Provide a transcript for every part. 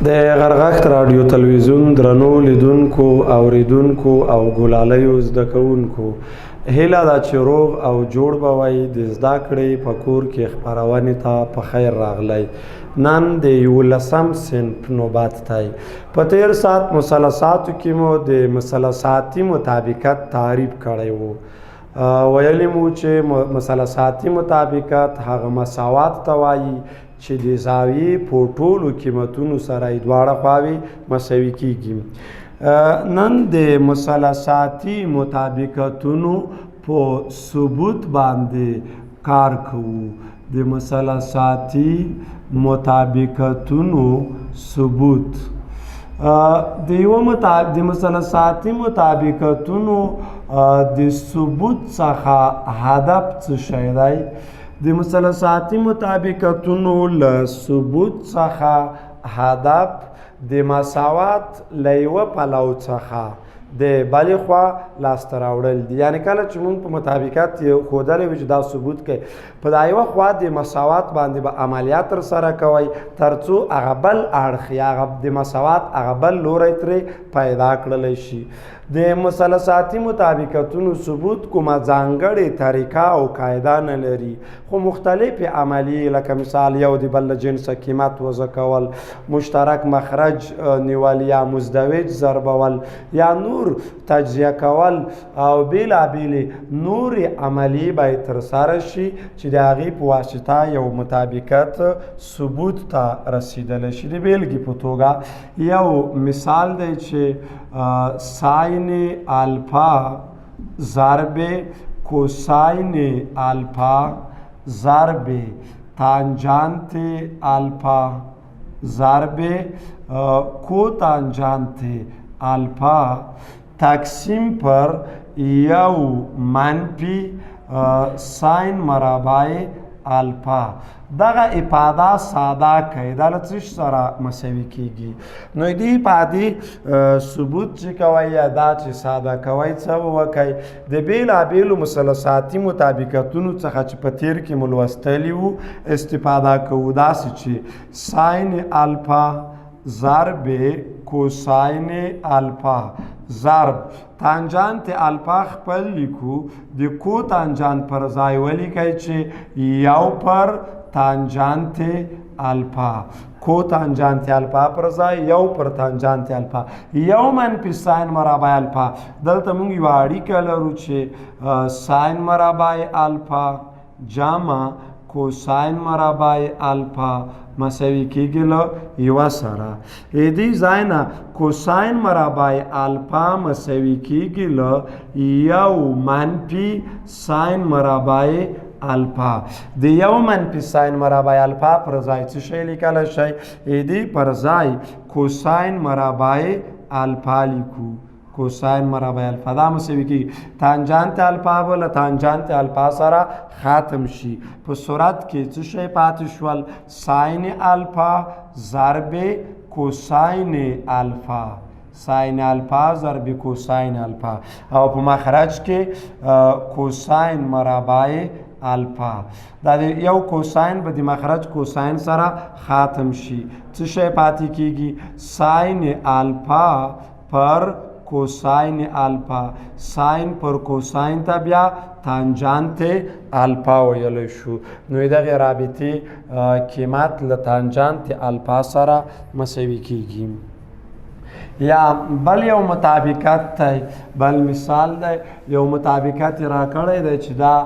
د غرغښت رادیو تلویزیون درنو لیدونکو اوریدونکو او ګلالیو زده کوونکو هیله ده چې روغ او جوړ به وئ. د زده کړې په کور کې خپرونې ته په خیر راغلی. نن د 11 صنف نوبت دی. په تیر ساعت مثلثاتو کې مو د مثلثاتي مطابقت تعریف کړی و. ویلی مو چې مثلثاتي مطابقت هغه مساوات ته وایي چې د زاویې په ټولو قیمتونو سره یې دواړه خواوې مساوي کیږي. نن د مثلثاتي مطابقتونو په ثبوت باندې کار کوو. د مثلثاتي مطابقتونو ثبوت د مثلثاتي مطابقتونو د ثبوت څخه هدف څه شی دی؟ د مثلثاتي مطابقتونو له ثبوت څخه هدف د مساوات له یوه پلو څخه د بلې خوا لاسته راوړل دي. یعنې کله چې موږ په مطابقت ښودلی وي چې دا ثبوت کوي، په دا یوه خوا د مساوات باندې به عملیات ترسره کوئ تر څو هغه بل اړخ یا د مساوات هغه بل لوری ترې پیدا کړلی شي. د مثلثاتي مطابقتونو ثبوت کومه ځانګړې طریقه او قاعده نه لري، خو مختلفې عملیې لکه مثال یو د بل له جنسه قیمت وضع کول، مشترک مخرج نیول یا مزدوج ضربول یا نور تجزیه کول او بېلابېلې نورې عملیې باید ترسره شي چې د هغې په واسطه یو مطابقت ثبوت ته رسیدلی شي. د بېلګې په توګه یو مثال دی چې ساین الفا ضرب کوساین الفا ضرب تانجانت الفا ضرب کوتانجانت الفا تقسیم پر یو منفی ساین مربع الفا. دغه افاده ساده کړئ، دا له څه سره مساوي کیږي. نو دې افادې ثبوت چې کوئ یا دا چې ساده کوئ څه به وکئ؟ د بېلابېلو مثلثاتي مطابقتونو څخه چې په تیر کې مو لوستلي وو استفاده کوو. داسې چې ساین الفا ضرب کوساین الفا ضرب تانجانت الفا خپل لیکو، د کو تانجانت پر ځای ولیکئ چې یو پر تانجانت الفا، کو تانجانت الفا پر ځای یو پر تانجانت الفا، یو منفي ساین مربع الفا. دلته موږ یوه اړیکه لرو چې ساین مربع الفا جمع کوساین مربع الفا مساوي کیږي له یوه سره. دې ځای نه کوساین مربع الفا مساوي کیږي له یو منفي ساین مربع الفا. د یو منفي ساین مربع الفا پر ځای څه شی لیکلی شئ؟ دې پر ځای کوساین مربع الفا لیکو. کوساین مربع الفا دا مساوي کیږي تانجانت الفا به له تانجانت الفا سره ختم شي. په صورت کې څه شی پاتې شول؟ ساین الفا ضرب کوساین الفا، ساین الفا ضرب کوساین الفا، او په مخرج کې کوساین مربع الفا. دا یو کوساین به د مخرج کوساین سره ختم شي. څه شی پاتې کیږي؟ ساین الفا پر کوساین الفا. ساین پر کوساین ته بیا تانجانت الفا ویلی شو. نو دغې رابطې قیمت له تانجانت الفا سره مساوي کیږي. یا بل یو مطابقت دی، بل مثال دی، یو مطابقت یې راکړی دی چې دا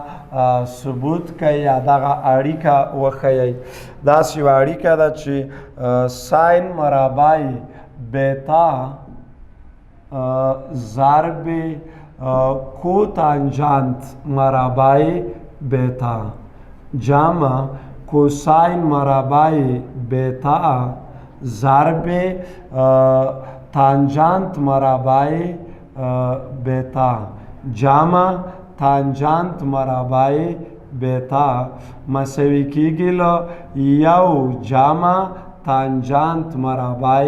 ثبوت کوي یا دغه اړیکه وښیئ. داسې یوه اړیکه ده چې ساین مربع بیتا ضرب کو تانجانت مربع بیتا جمع کوساین مربع بیتا ضرب تانجانت مربع بیتا جمع تانجانت مربع بیتا مساوي کیږي له یو جمع تانجانت مربع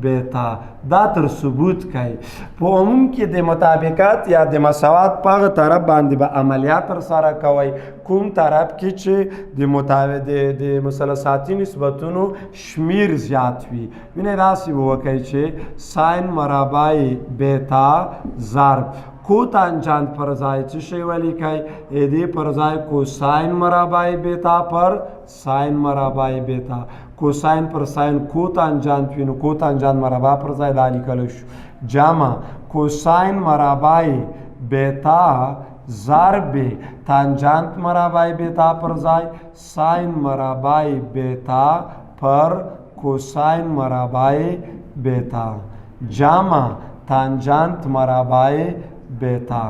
بیتا دا تر ثبوت کوي په عموم کې د مطابقت یا د مساوات په هغه طرف باندې به عملیات ترسره کوئ کوم طرف کې چې د مثلثاتي نسبتونو شمیر زیات وي وینئ داسې به وکئ چې ساین مربع بیتا ضرب کو تانجانت پر ځای څه شی ولیکئ دې پر ځای کوساین مربع بیتا پر ساین مربع بیتا کوساین پر ساین کو تانجانت وي نو کو تانجانت مربع پر ځای دا لیکلی شو جمع کوساین مربع بیتا ضرب تانجانت مربع بیتا پر ځای ساین مربع بیتا پر کوساین مربع بیتا جمع تانجانت مربع بیتا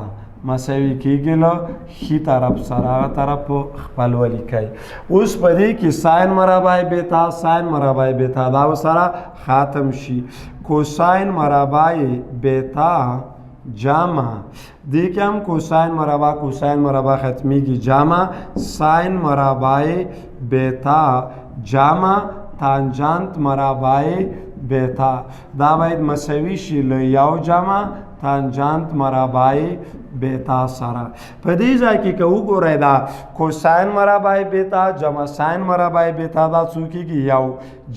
مساوي کېږي له ښي طرف سره هغه طرف خپل ولیکئ اوس په دې کې ساین مربع بیتا ساین مربع بیتا دا به سره ختم شي کوساین مربع بیتا جمع دې کې هم کوساین مربع ختمیږي جمع ساین مربع بیتا جمع تانجانت مربع بیتا دا باید مساوي شي له یو جمع تانجانت مربع بیتا سره په دې ځای کې که وګورئ دا کوساین مربع بیتا جمع ساین مربع بیتا دا څو کېږي یو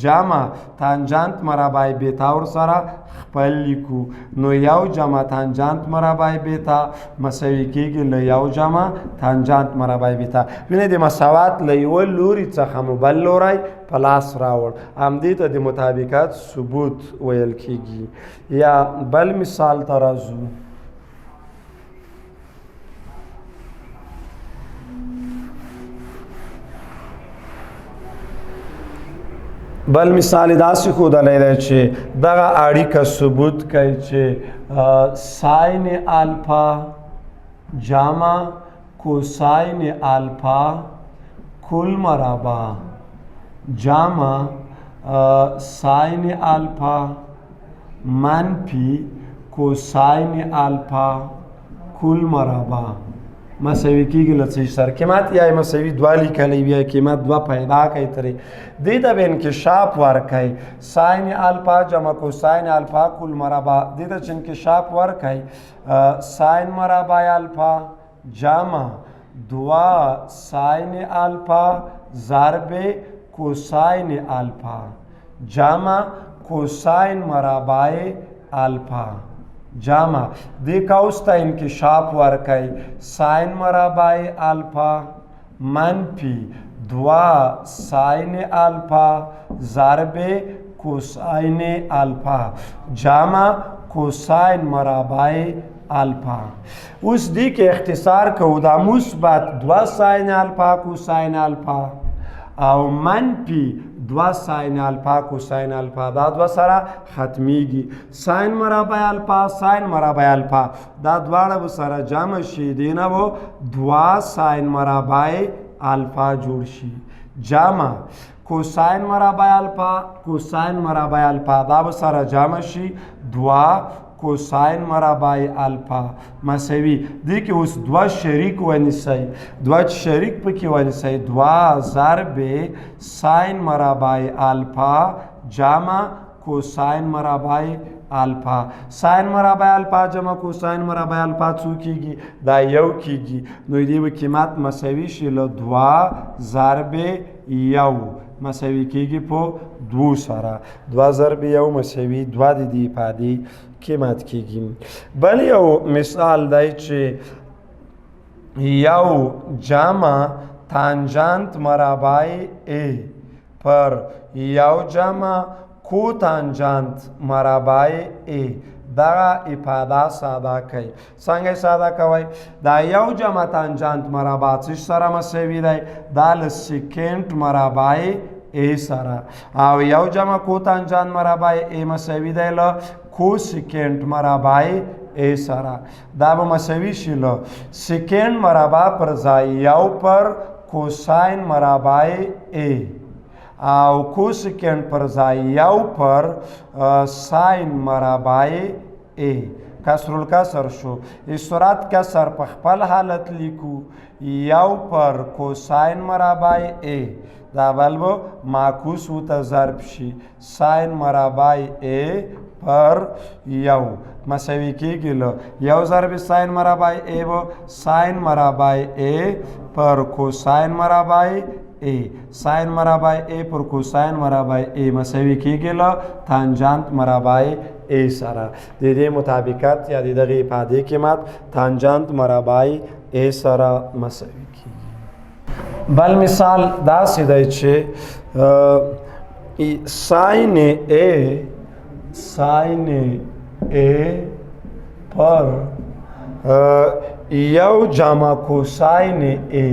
جمع تانجانت مربع بیتا ورسره خپل لیکو نو یو جمع تانجانت مربع بیتا مساوي کېږي له یو جمع تانجانت مربع بیتا وینئ د مساوات له یوه لوري څخه مو بل لوری په لاس راوړ همدې ته د مطابقت ثبوت ویل کېږي یا بل مثال ته راځو بل مثال داسې ښودلی دی چې دغه اړیکه ثبوت کوي چې ساین الفا جمع کوساین الفا کل مربع جمع ساین الفا منفی کوساین الفا کل مربع مساوي کېږي له څه سره قیمت یا مساوي دوه لیکلی وي یا قیمت دوه پیدا کوي ترې دې ته به انکشاف ورکوي ساین الفا جمع کوساین الفا کل مربع دې ته چې انکشاف ورکوي ساین مربع الفا جمع دوه ساین الفا ضرب کوساین الفا جمع کوساین مربع الفا جمع دې قوس ته انکشاف ورکوي ساین مربع الفا منفي دوه ساین الفا ضرب کوساین الفا جمع کوساین مربع الفا اوس دې کې اختصار کوو دا مثبت دوه ساین الفا کوساین الفا او منفي دوه ساین الفا کوساین الفا دا دوه سره ختمیږي ساین مربع الفا ساین مربع الفا دا دواړه به سره جمع شي دې نه به دوه ساین مربع الفا جوړ شي جمع کوساین مربع الفا کوساین مربع الفا دا به سره جمع شي دوه کوساین مربع الفا مساوي دې کې اوس دوه شریک ونیسئ دوه شریک پکې ونیسئ دوه ضرب ساین مربع الفا جمع کوساین مربع الفا ساین مربع الفا جمع کوساین مربع الفا څو کېږي دا یو کېږي نو دې به قیمت مساوي شي له دوه ضرب یو مساوي کېږي په دوو سره دوه ضرب یو مساوي دوه د دې افادې قیمت کېږي بل یو مثال دی چې یو جمع تانجانت مربع ا پر یو جمع کو تانجانت مربع ا دغه افاده ساده کوي څنګه ساده کوئ دا یو جمع تانجانت مربع څه سره مساوي دی دا له سیکنډ مربع ا سره او یو جمع کو تانجانت مربع ا مساوي دی له کو سیکنډ مربع ا سره دا به مساوي شي له سیکنډ مربع پر ځای یو پر کوساین مربع ا او کو سیکنډ پر ځای یو پر ساین مربع ا کسر الکسر شو صورت کسر په خپل حالت لیکو یو پر کوساین مربع ا دا بل به معکوس ورته ضرب شي ساین مربع ا پر یو مساوي کېږي له یو ضرب ساین مربع ا به ساین مربع ا پر کوساین مربع ا ساین مربع ا پر کوساین مربع ا مساوي کېږي له تانجانت مربع ا سره د دې مطابقت یا د دغه افادې قیمت تانجانت مربع ا سره مساوي کېږي. بل مثال داسې دی چې ساین ا پر یو جمع کوساین ا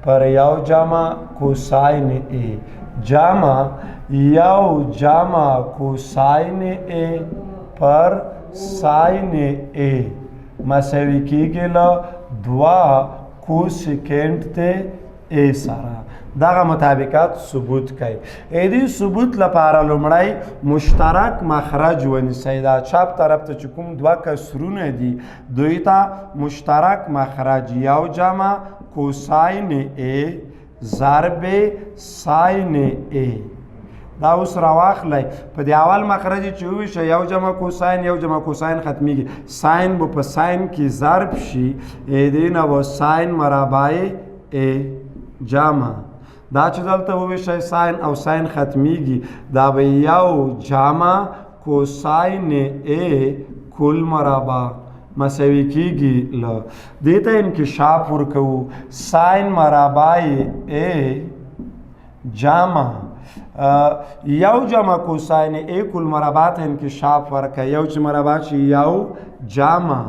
پر یو جمع کوساین ا جمع یو جمع کوساین ا پر ساین ا مساوي کېږي له 2 کوسیکنټ ته ا سره. دغه مطابقات ثبوت کوي. دې ثبوت لپاره لومړی مشترک مخرج ونیسئ. دا چپ طرف ته چې کوم 2 کسرونه دي دوی ته مشترک مخرج یو جمع کوساین ا ضرب ساین ا دا اوس راواخلی په دې اول مخرج چې وویشه یو جمع کوساین ختمیږي ساین به په ساین کې ضرب شي دې نه به ساین مربع ا جمع دا چې دلته وویشه ساین او ساین ختمیږي دا به یو جمع کوساین ا کل مربع مساوي کېږي له دې ته انکشاف ورکوو ساین مربع ا جمع یو جمع کوساین ا کل مربع ته انکشاف ورکوي یو چې مربع شي یو جمع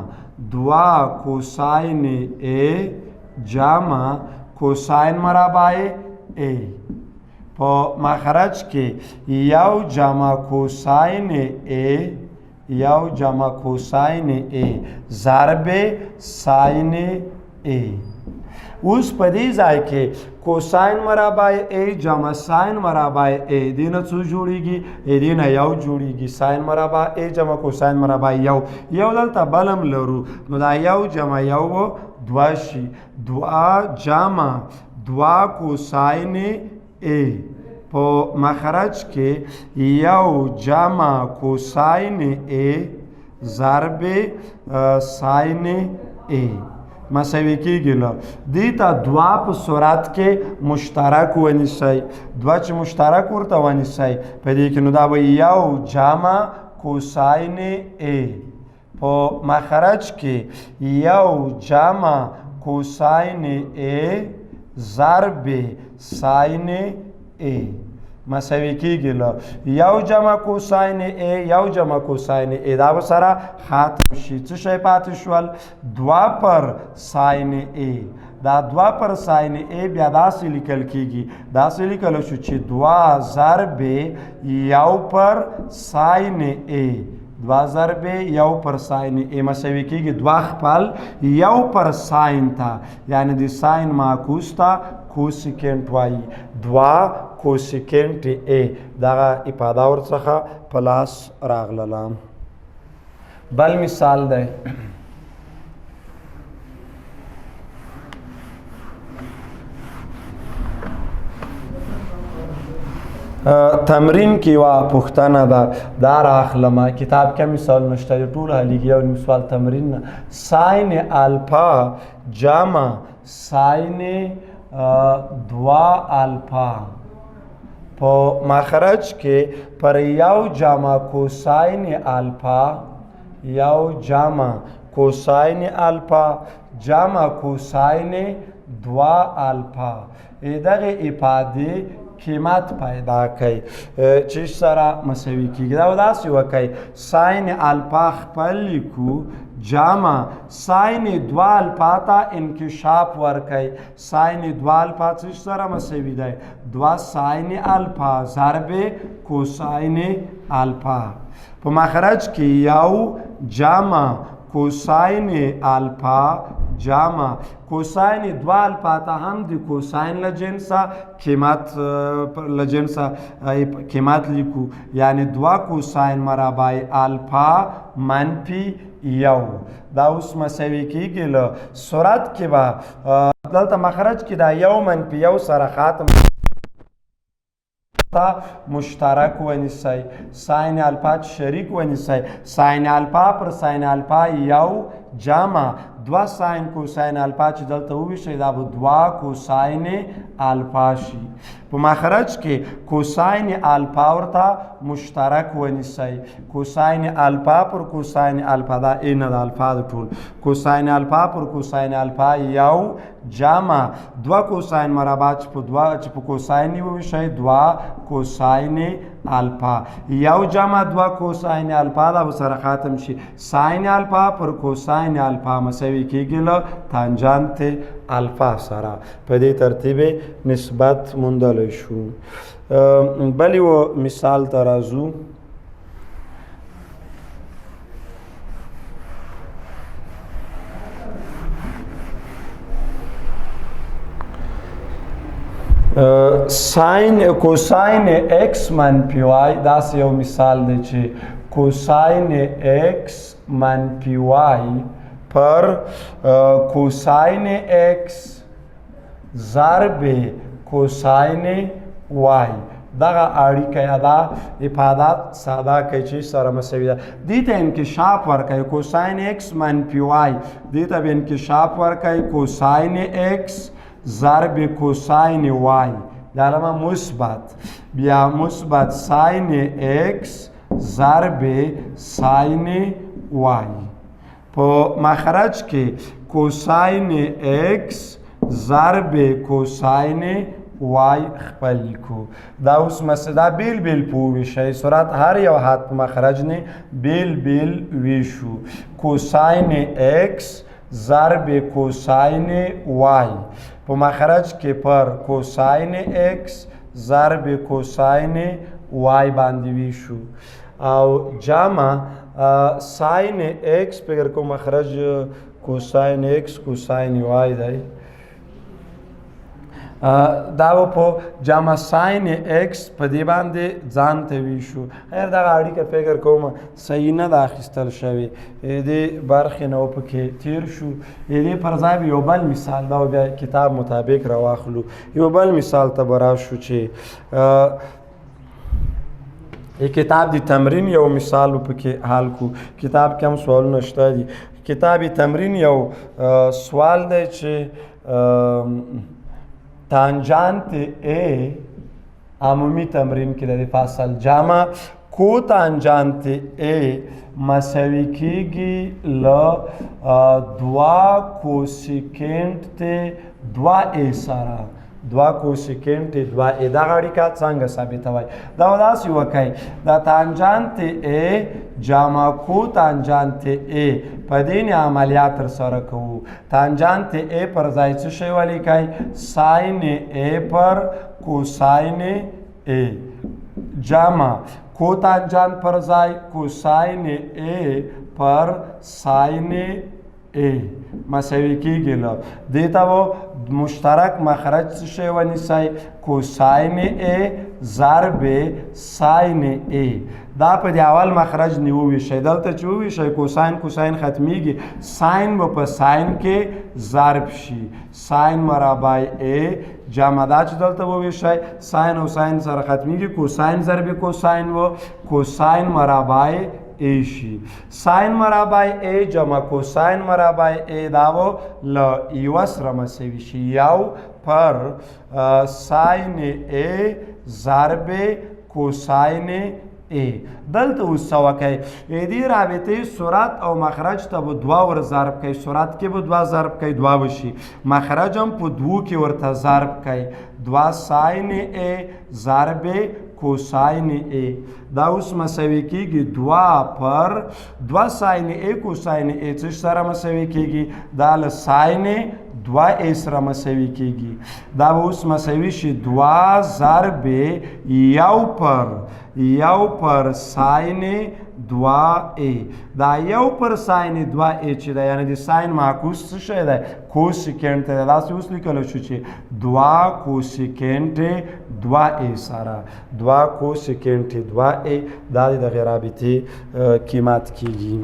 2 کوساین ا جمع کوساین مربع ا په مخرج کې یو جمع کوساین ا یو جمع کوساین ا ضرب ساین ا اوس په دې ځای کې کوساین مربع ا جمع ساین مربع ا دې نه څو جوړیږي دې نه یو جوړیږي ساین مربع ا جمع کوساین مربع یو دلته بلم لرو نو دا یو جمع یو 2 شي 2 جمع 2 کوساین ا په مخرج کې یو جمع کوساین ا ضرب ساین ا مساوي کېږي له دې ته 2 په صورت کې مشترک ونیسئ 2 چې مشترک ورته ونیسئ په دې کې نو دا به یو جمع کوساین ا په مخرج کې یو جمع کوساین ا ضرب ساین ا مساوي کېږي له یو جمع کوساین ا یو جمع کوساین ا دا به سره ختم شي څه شی پاتې شول 2 پر ساین ا دا 2 پر ساین ا بیا داسې لیکل کېږي داسې لیکل شو چې 2 ضرب یو پر ساین ا 2 ضرب یو پر ساین ا مساوي کېږي 2 خپل یو پر ساین ته یعنی د ساین معکوس ته کوسیکنټ وایي 2 کوسیکنټ ا دغه افاده ورڅخه په لاس راغله. بل مثال دی تمرین کې یوه پوښتنه ده دا راخلمه کتاب کې مثال نشته دی ټول حلیږي یو نیم سوال تمرین نه ساین الفا جمع ساین 2 الفا په مخرج کې پر یو جمع کوساین الفا یو جمع کوساین الفا جمع کوساین 2 الفا دغه افادې قیمت پیدا کوي چې سره مساوي کېږي دا داسې وکړئ ساین الفا خپل لیکو جمع ساین 2 الفا ته انکشاف ورکړئ ساین 2 الفا څه سره مساوي دی 2 ساین الفا ضرب کوساین الفا په مخرج کې یو جمع کوساین الفا جمع کوساین 2 الفا ته هم د کوساین له جنسه قیمت لیکو یعنی 2 کوساین مربع الفا منفی یو دا اوس مساوي کېږي له صورت کې به دلته مخرج کې دا یو منفي یو سره خاتم ته مشترک ونیسئ ساین الفا شریک ونیسئ ساین الفا پر ساین الفا یو جمع دوه ساین کوساین الفا چې دلته وویشئ دا به دوه کوساین الفا شي په مخرج کې کوساین الفا ورته مشترک ونیسئ کوساین الفا پر کوساین الفا دا ای نه د الفا د ټول کوساین الفا پر کوساین الفا یو جمع دوه کوساین مربع چې په کوساین وویشئ دوه کوساین الفا یو جمع دوه کوساین الفا دا به سره ختم شي ساین الفا پر کوساین الفا مساوي کیږي له تانجانت الفا سره په دې ترتیب نسبت موندلی شو بل یو مثال ته راځو ساین کوساین ایکس منفی وای داسې یو مثال دی چې کوساین ایکس منفی وای پر کوساین ایکس ضرب کوساین وای دغه اړیکه یا دا افادات ساده کوي چې سره مساوي ده دې ته انکشاف ورکوي کوساین ایکس منفی وای دې ته به انکشاف ورکوي کوساین ایکس ضرب کوساین وای دا علامه مثبت بیا مثبت ساین ایکس ضرب ساین وای په مخرج کې کوساین ایکس ضرب کوساین وای خپل لیکو دا اوس مسله بیل بیل پوه صورت هر یو حد په مخرج نه بیل بیل ویشو کوساین ایکس ضرب کوساین وای په مخرج کې پر کوساین ایکس ضرب کوساین وای باندې ویشو او جمع ساین ایکس په کوم مخرج کوساین ایکس کوساین وای دی دا په جمع ساین ایکس په دې باندې ځان ته ویشو هر دغه اړیکه فکر کوم صحیح نه ده اخیستل شوې دې برخې نه پکې تیر شو دې پر ځای یو بل مثال دا بیا کتاب مطابق راواخلو یو بل مثال ته به راشو چې کتاب دی تمرین یو مثال پکې حل کو کتاب کې هم سوالونه شته دي کتاب تمرین یو سوال دی چې تانجانت ا عمومی تمرین کې د فاصل جمع کو تانجانت ا مساوي کیږي ل دوا کوسیکنټ ته دوا ا سره دوا کوسیکنټ دوا ا دا اړیکه څنګه ثابتوي دا داسې وکړي دا تانجانت ا جمع کو تانجانت ا په دې عملیات تر سره کوو تانجانت ا پر ځای څه شی ولیکئ ساین ا پر کوساین ا جمع کو تانجانت پر ځای کوساین ا پر ساین ا مساوي کیږي له دې ته مشترک مخرج څه شی ونیسئ کوساین ا ضرب ساین ا دا په د اول مخرج نیو ویشئ دلته چې وویشئ کوساین کوساین ختمیږي ساین به په ساین کې ضرب شي ساین مربع ا جمع دا چې دلته وویشئ ساین او ساین سره ختمیږي کوساین ضرب کوساین و کوساین مربع ا شي ساین مربع ا جمع کوساین مربع ا دا و ل یو سره مساوي شي یو پر ساین ا ضرب کوساین ا دلته اوس څه وکئ دې رابطې سرعت او مخرج ته به دوه ور ضرب کوئ سرعت کې به دوه ضرب کوئ دوه وشي مخرج هم په دوو کې ورته ضرب کوئ دوه ساین ا ضرب کوساین ا دا اوس مساوي کیږي دوه پر دوه ساین ا کوساین ا څه سره مساوي کیږي دا له ساین دوه ا سره مساوي کیږي دا اوس مساوي شي دوه ضرب یو پر ساین دوه ا دا یو پر ساین دوه ا چې دا یعنی د ساین معکوس څه شی دی کوسیکنټ دی داسې اوس لیکلی شو چې دوه کوسیکنټ دوه ا سره دوه کوسیکنټ دوه ا دا د دغې رابطې قیمت کیږي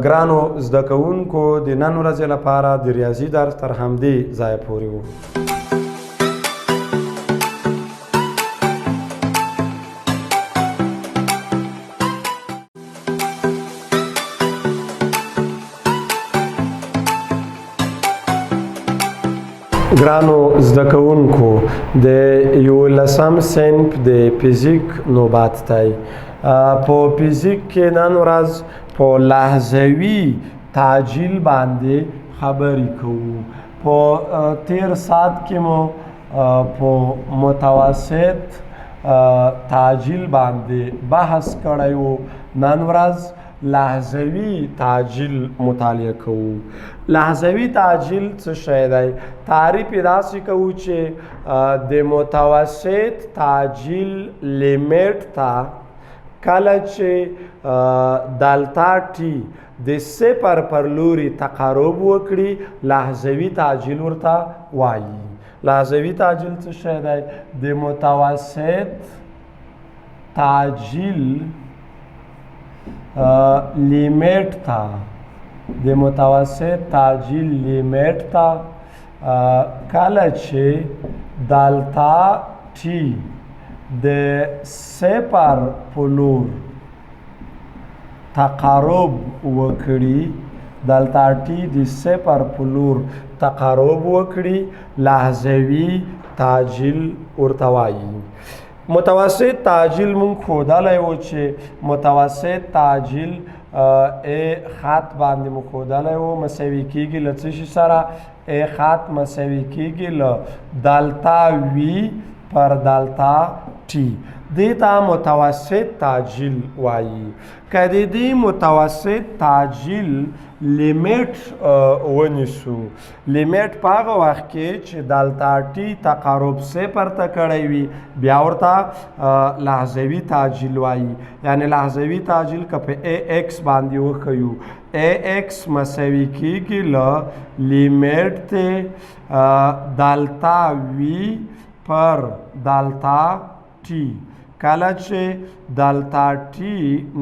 ګرانو زده کوونکو د نن ورځې لپاره د ریاضي درس تر همدې ځایه پورې و ګرانو زده کوونکو د 11 صنف د فزیک نوبات دی. په فزیک کې نن ورځ په لحظوي تعجیل باندې خبرې کوو. په تیر ساعت کې مو په متوسط تعجیل باندې بحث کړی و. نن ورځ لحظوي تعجیل مطالعه کوو. لحظوي تعجیل څه شی دی؟ تعریف یې داسې کوو چې د متوسط تعجیل لیمیټ ته کله چې دلتا ټي د صفر پر لوري تقارب وکړي لحظوي تعجیل ورته وایي. لحظوي تعجیل څه شی دی؟ د متوسط تعجیل لیمیټ ته د متوسط تعجیل لیمیټ ته کله چې دلتا ټي د صفر په لور تقارب وکړي، دلتا ټي د صفر په لور تقارب وکړي لحظوي تعجیل ورته وایي. متوسط تعجیل مونږ ښودلی و چې متوسط تعجیل خط باندې مو ښودلی و مساوي کیږي له څه شي سره؟ خط مساوي کیږي له دلتا وي پر دلتا ټي. دې ته متوسط تعجیل وایي. که د دې متوسط تعجیل لیمیټ ونیسو، لیمیټ په هغه وخت کې چې دلتا ټي تقارب صفر ته کړی وي بیا ورته لحظوي تعجیل وایي. یعنې لحظوي تعجیل که په اے ایکس باندې وښیو، اے ایکس مساوي کیږي له لیمیټ ته دلتا وي پر دلتا ټي. کله چې دلتا ټي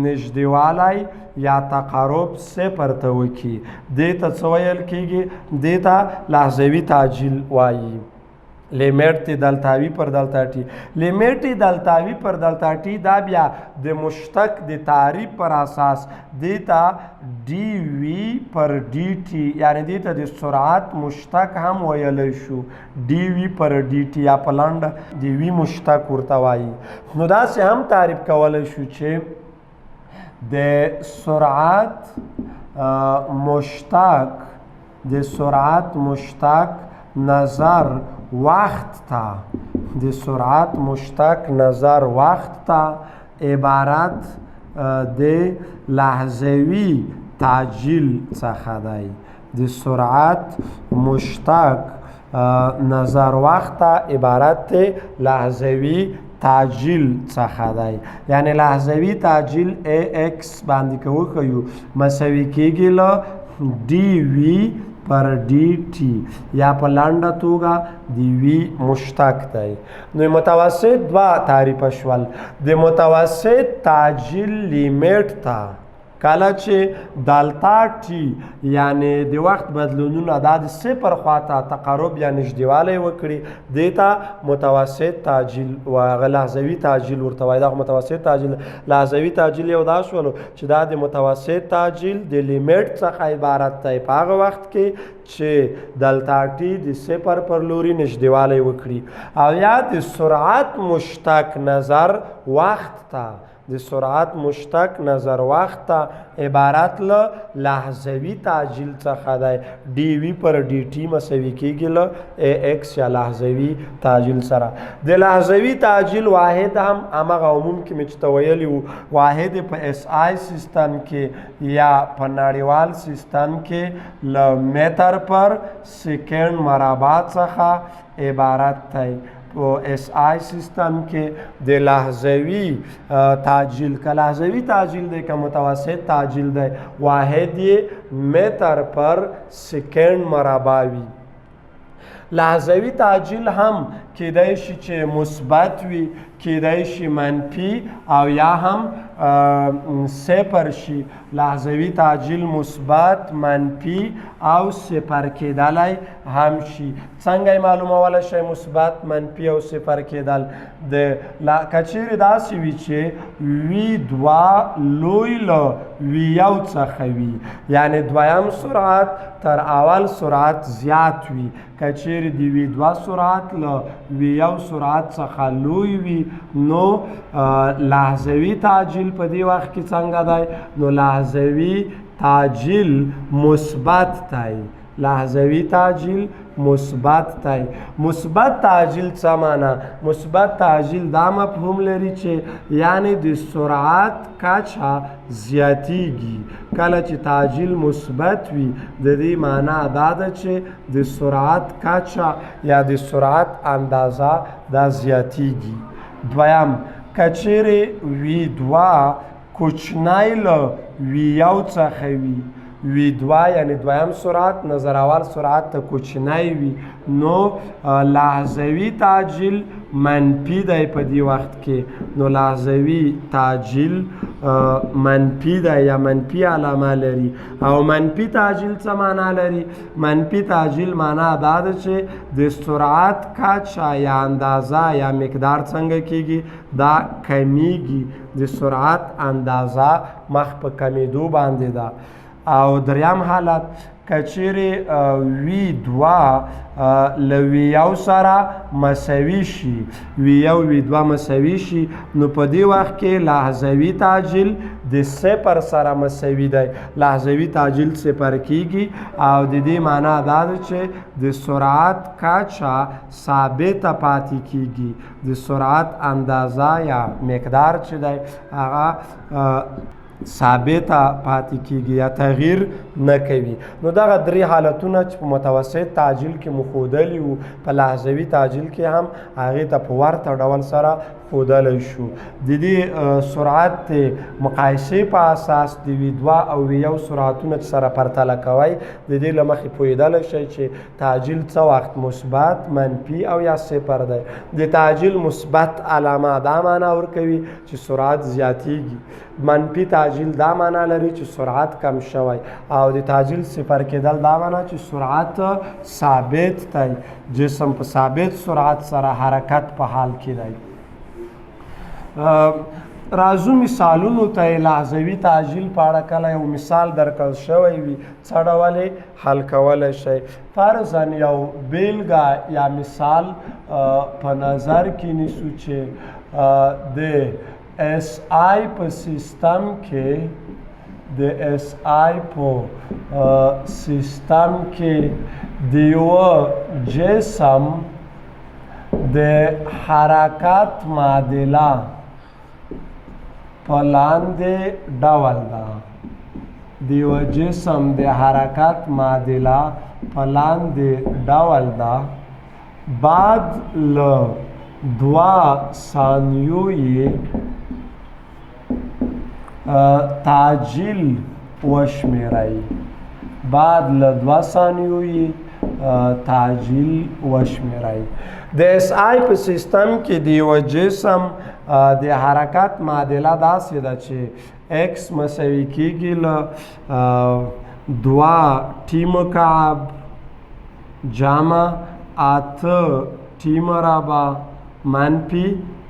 نږدېوالی یا تقارب صفر ته وکړي دې ته څه ویل کیږي؟ دې ته لحظوي تعجیل وایي. لیمیټ دلتاوي پر دلتا ټي. لیمیټ دلتاوي پر دلتا ټي دا بیا د مشتق د تعریف پر اساس دې ته ډي وي پر ډي ټي، یعنې دې ته د سرعت مشتق هم ویلی شو. ډي وي پر ډي ټي یا په لنډه د وي مشتق ورته وایي. نو داسې هم تعریف کولی شو چې د سرعت مشتق نظر وخت ته، د سرعت مشتق نظر وخت ته عبارت د لحظوي تعجیل څخه دی. د سرعت مشتق نظر وخت ته عبارت د لحظوي تعجیل څخه دی. یعنې لحظوي تعجیل اے ایکس باندې که وښیو مساوي کیږي له ډي وي پر ډي ټي یا په لنډه توګه د وي مشتق دی. نو متوسط دوه تعریفه شول. د متوسط تعجیل لیمیټ ته کله چې دلتا ټي یعنې د وخت بدلونونه دا د صفر خواته تقارب یا نږدېوالی وکړي دې ته متوسط تعجیل و هغه لحظوي تعجیل ورته وایي. دغه متوسط تعجیل لحظوي تعجیل یو دا شولو چې دا د متوسط تعجیل د لیمیټ څخه عبارت دی په هغه وخت کې چې دلتا ټي د صفر پر لوري نږدېوالی وکړي. او یا د سرعت مشتق نظر وخت ته، د سرعت مشتق نظر وخت ته عبارت له لحظوي تعجیل څخه دی. ډي وي پر ډي ټي مساوي کیږي له اے ایکس یا لحظوي تعجیل سره. د لحظوي تعجیل واحد هم همغه عموم کې مې چې ته ویلي وو، واحد په اس آی سیستم کې یا په نړیوال سیستم کې له متر پر سیکنډ مربع څخه عبارت دی. په اس آی سیستم کې د لحظوي تعجیل که لحظوي تعجیل دی که متوسط تعجیل دی واحد یې متر پر سیکنډ مربع وي. لحظوي تعجیل هم کیدای شي چې مثبت وي، کیدای شي منفي او یا هم صفر شي. لحظوي تعجیل مثبت، منفي او صفر کېدلی هم شي. څنګه یې معلومولی شئ مثبت، منفي او صفر کېدل؟ که چیرې داسې وي چې وي دوه لوی له ویو څخه وي، یعنی دویم سرعت تر اول سرعت زیات وي. که چیرې د وي دوه سرعت له ویو سرعت څخه لوی وي نو لحظوي تعجیل په دې وخت کې څنګه دی؟ نو لحظوي تعجیل مثبت دی. لحظوي تعجیل مثبت دی. مثبت تعجیل څه معنا؟ مثبت تعجیل دا مفهوم لري چې یعنی د سرعت کچه زیاتیږي. کله چې تعجیل مثبت وي د دې معنا دا ده چې د سرعت کچه یا د سرعت اندازه دا زیاتیږي. دویم، که چیرې وي دوه کوچنی له ویو څخه وي، وی دوه یعنی دویم سرعت نظر اول سرعت ته کوچنی وي، نو لحظوي تعجیل منفي دی په دې وخت کې. نو لحظوي تعجیل منفي دی یا منفي علامه لري. او منفي تعجیل څه معنا لري؟ منفي تعجیل معنا دا ده چې د سرعت کچه یا اندازه یا مقدار څنګه کیږي؟ دا کمیږي. د سرعت اندازه مخ په کمیدو باندې ده. او دریم حالت، که چیرې وي دوه له ویو سره مساوي شي، ویو وي دوه مساوي شي، نو په دې وخت کې لحظوي تعجیل د صفر سره مساوي دی. لحظوي تعجیل صفر کیږي او د دې معنا دا ده چې د سرعت کچه ثابته پاتې کیږي. د سرعت اندازه یا مقدار چې دی هغه ثابته پاتې کیږي یا تغییر نه کوي. نو دغه درې حالتونه چې په متوسط تعجیل کې مو ښودلي وو، په لحظوي تعجیل کې هم هغې ته په ورته ډول سره ښودلی شو. د دې سرعت مقایسې په اساس د وي دوه او ویو سرعتونه چې سره پرتله کوئ د دې له مخې پوهېدلی شئ چې تعجیل څه وخت مثبت، منفي او یا صفر دی. د تعجیل مثبت علامه دا معنا ورکوي چې سرعت زیاتیږي. منفي تعجیل دا معنا لري چې سرعت کم شوی. او د تعجیل صفر کېدل دا معنا چې سرعت ثابت دی. جسم په ثابت سرعت سره حرکت په حال کې دی. راځو مثالونو ته. لحظوي تعجیل په اړه کله یو مثال درکړل شوی وي څه ډول حل کولی شئ؟ فرضاً یو بیلګه یا مثال په نظر کې نیسو چې د اس آی په سیستم کې د یوه جسم د حرکت معادله په لاندې ډول ده. د یوه جسم د حرکت معادله په لاندې ډول ده. بعد له دوه ثانیو یې تعجیل وشمیرئ. بعد له دوه ثانیو یې تعجیل وشمیرئ. د اس آی په سیستم کې د یوه جسم د حرکت معادله داسې ده چې ایکس مساوي کیږي له دوه ټي مکعب جمع اته ټي مربع منفي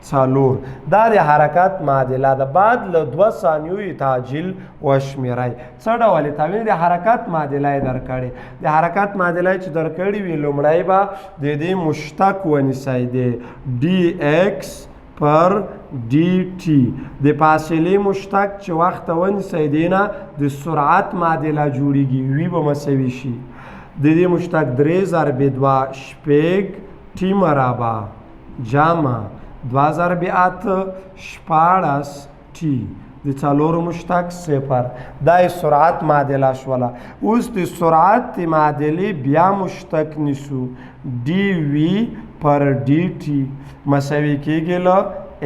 څلور. دا د حرکت معادله ده. بعد له دوه ثانیو یې تعجیل وشمیرئ. څه ډول یې تعبیر؟ د حرکت معادله یې درکړې. د حرکت معادله چې درکړې وي لومړی به د دې مشتق ونیسئ د ډي ایکس پر ډي ټي. د فاصلې مشتق چې وخت ته ونیسئ دې نه د سرعت معادله جوړیږي. وي به مساوي شي د دې مشتق 3 ضرب 2 شپږ ټي مربع جمع 2 ضرب 8 14 ټي. د څلورو مشتق صفر. دا سرعت معادله شوله. اوس د سرعت معادلې بیا مشتق نیسو ډي وي پر ډي ټي مساوي کیږي له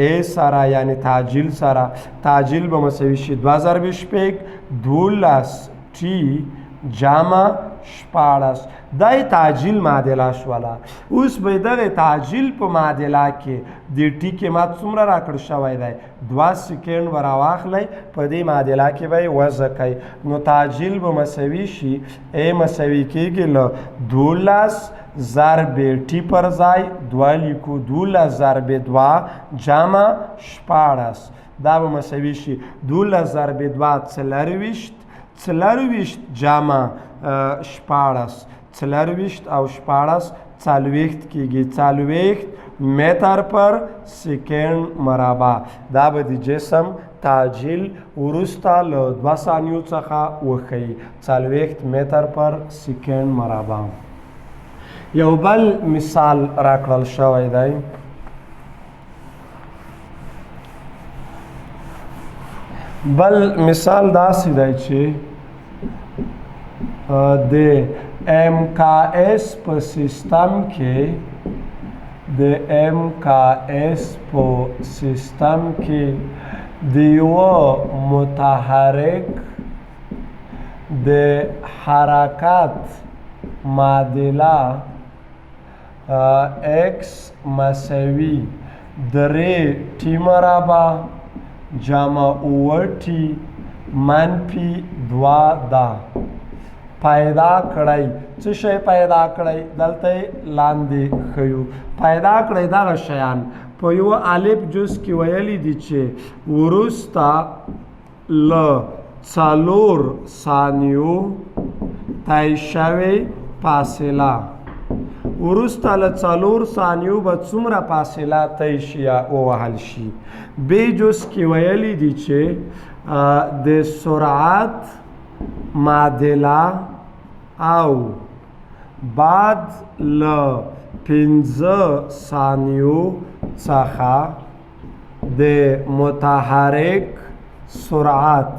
ا سره یعنی تعجیل سره. تعجیل به مساوي شي 2 ضرب شپږ 12 ټي جمع شپاړس. دا تعجیل معادله شوله. اوس به دغه تعجیل په معادله کې د ټي قیمت څومره راکړل شوی دی 2 سکنډ به راواخلی په دې معادله کې به یې وضع کوئ نو تعجیل به مساوي شي ا مساوي کېږي له 12 ضرب ټي پر ځای 2 لیکو 12 ضرب 2 جمع 14 دا به مساوي شي 12 ضرب 2 څلرویشت جمع 14 څلرویشت او 14 څلوېښت کېږي 40 متر پر سکنډ مربع. دا به د جسم تعجیل وروسته له 2 ثانیو څخه وښیي 40 متر پر سکنډ مربع. یو بل مثال راکړل شوی دی بل مثال داسې دی چې د MKS په سیستم کې د یوه متحرک د حرکت معادله x مساوي 3 ټي مربع جمع 9 ټي منفي 2 ده پیدا کړی. څه شی پیدا کړی دلته لاندې ښیو پیدا کړی دغه شیان په یوه الف جز کې ویلی دي چې وروسته له 4 ثانیو طی شوې فاصله وروسته له 4 ثانیو به څومره فاصله طی شي یا ووهل شي. ب جز کې ویلی دي چې د سرعت معادله او بعد له 15 ثانیو څخه د متحرک سرعت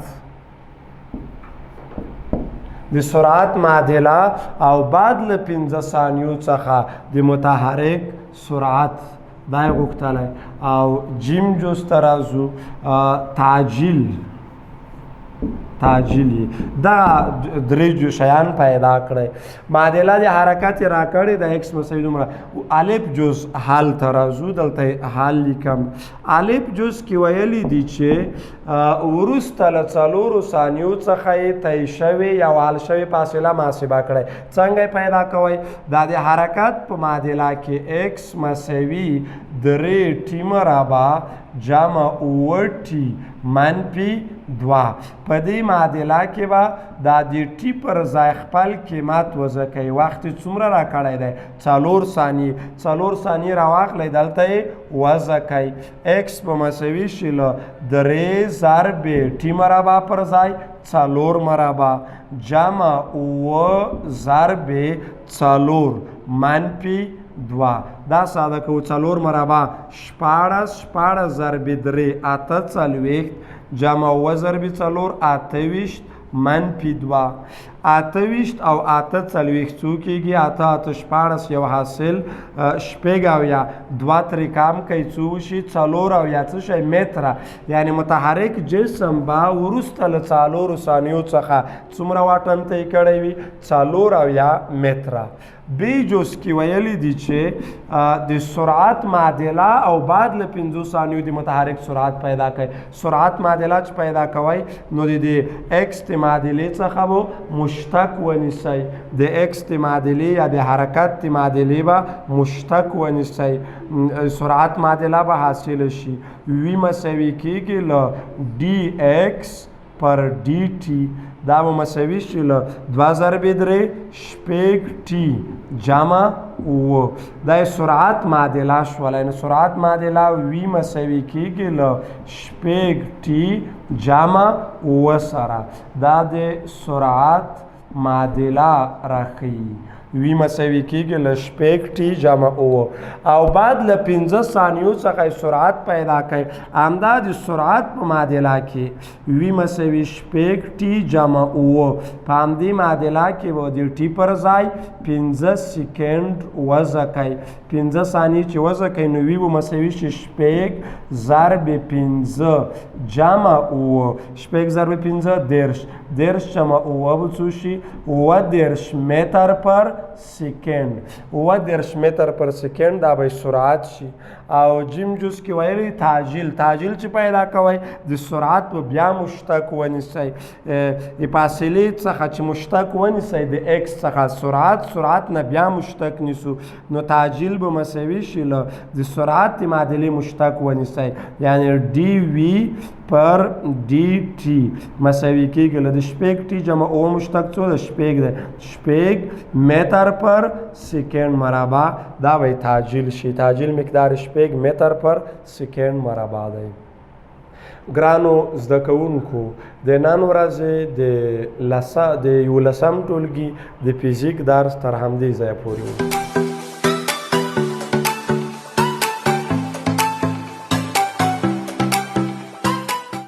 معادله او بعد له 15 ثانیو څخه د متحرک سرعت دا یې غوښتلی او جیم جز ته راځو تعجیل دا درې شیان پیدا کړی معادله د حرکت یې راکړې د ایکس مساوي دومره الف جز حل ته راځو دلته حل لیکم. الف جز کې ویلی دي چې وروسته له 4 ثانیو څخه یې طی شوې یا وهل شوې فاصله محاسبه کړی. څنګه یې پیدا کوئ دا د حرکت په معادله کې ایکس مساوي 3 ټي مربع جمع 9 ټي منفي 2 په دې معادله کې به دا د ټي پر ځای خپل قیمت وضع کوي. وخت یې څومره راکړی دی 4 ثانیې راواخلی دلته یې وضع کوي. ایکس به مساوي شي له 3 ضرب ټي مربع پر ځای 4 مربع جمع 9 ضرب 4 منفي 2 دا ساده کو 4 مربع 14 ضرب 3 48 جمع 9 ضرب 4 28 منفي 2 28 او 48 څو کېږي 8 14 یو حاصل شپږ اویا 2 ترې کم کوي څو وشي 4 اویا څه شی متره یعنې متحرک جسم به وروسته له 4 ثانیو څخه څومره واټن طی کړی وي 4 اویا متره. ب جز کې ویلی دي چې د سرعت معادله او بعد له 15 ثانیو د متحرک سرعت پیدا کوي. سرعت معادله چې پیدا کوئ نو د ایکس د معادلې څخه به مشتق ونیسئ د ایکس د معادلې یا د حرکت د معادلې به مشتق ونیسئ سرعت معادله به حاصله شي وی مساوي کېږي له ډي ایکس پر ډي ټي دا به مساوي شي له 2 ضرب 3 شپږ ټي جمع 9 دا سرعت معادله شوله یعنې سرعت معادله وی مساوي کېږي له شپږ ټي جمع 9 سره دا د سرعت معادله راښیي. وی مساوي کېږي له شپږ ټي جمع اوه او بعد له 15 ثانیو څخه سرعت پیدا کوي همدا د سرعت په معادله کې وی مساوي شپږ ټي جمع اوه په همدې معادله کې به د ټي پر ځای 15 سکند وضع کوي 15 ثانیې چې وضع کوي نو وی به مساوي شي شپږ ضرب 15 جمع اوه شپږ ضرب 15 10 جمع اوه به څو شي 10 متر پر سکند 10 متر پر سکند دا به سرعت شي او جیم جوز کې ویلي تعجیل چې پیدا کوي د سرعت په بیا مشتق ونیسئ د فاصلې څخه چې مشتق ونیسئ د ایکس څخه سرعت نه بیا مشتق نیسو نو تعجیل به مساوي شي له د سرعت د معادلې مشتق ونیسئ یعنی ډي وی پر ډي ټي مساوي کېږي له د شپږ ټي جمع اوه مشتق څو د شپږ دی شپږ متر پر سکند مربع دا به تعجیل شي تعجیل مقدار شپږ متر پر سکند مربع دی ګرانو زده کوونکو د نن ورځې د 11 ټولګي د فزیک درس تر همدې ځایه پورې